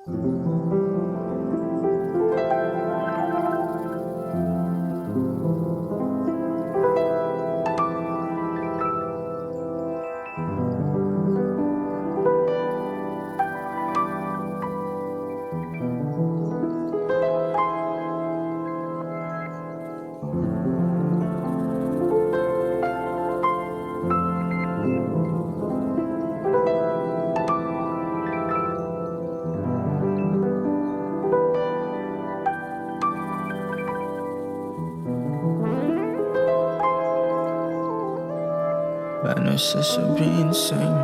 Paano sasabihin sa'yo?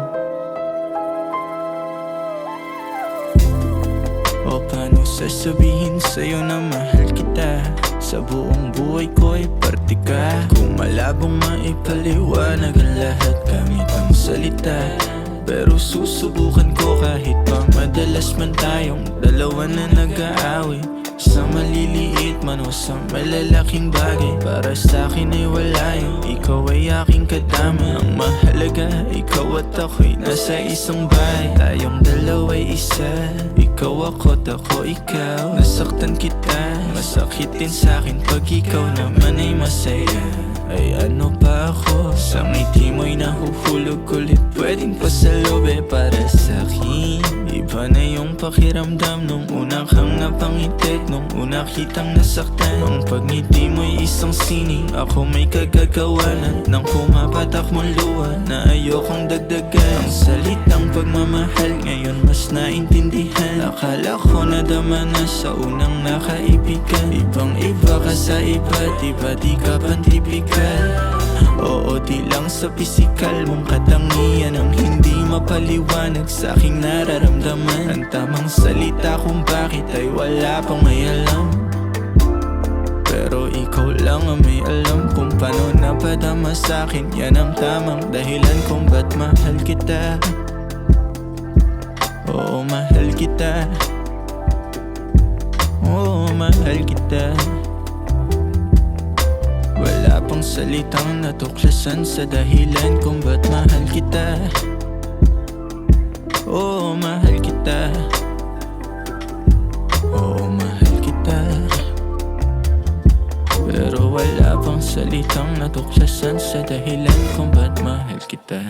O paano sasabihin sa'yo na mahal kita? Sa buong buhay ko ay parte ka. Kung malabong maipaliwanag ang lahat gamit ang salita, pero susubukan ko kahit pa madalas man tayong dalawa na nag-aaway. Sa maliliit man o sa malalaking bagay, para sa'kin ay wala yun. Ikaw ay aking kadama. Ang mahalaga, ikaw at ako'y nasa isang bahay. Tayong dalawa'y isa, ikaw ako't ako ikaw. Nasaktan kita, masakit din sa'kin pag ikaw naman ay masaya. Ay ano pa ako, sa ngiti mo'y nahuhulog ulit. Pwedeng pasalubhe para sa'kin. Iba na yung pakiramdam nung una kang napangitik, nung una kitang nasaktan. Ang pagngiti mo'y isang sining, ako may kagagawanan nang pumapatak mong luha na ayokong dagdagan. Ang salitang pagmamahal ngayon mas naintindihan. Akala ko nadama na sa unang nakaibigan. Ibang iba ka sa iba't iba, di ka pantipigan. Oo, di lang sa pisikal mong katangian ang hindi mapaliwanag sa aking nararamdaman. Ang tamang salita kung bakit ay wala pang may alam, pero ikaw lang ang may alam kung paano napadama sa'kin. Yan ang tamang dahilan kung ba't mahal kita. Oo, mahal kita. Oo, mahal kita. Wala pang salitang natuklasan sa dahilan kung ba't mahal kita. Oo, mahal kita. Oo, mahal kita. Pero wala pang salitang natuklasan sa dahilan kung ba't mahal kita.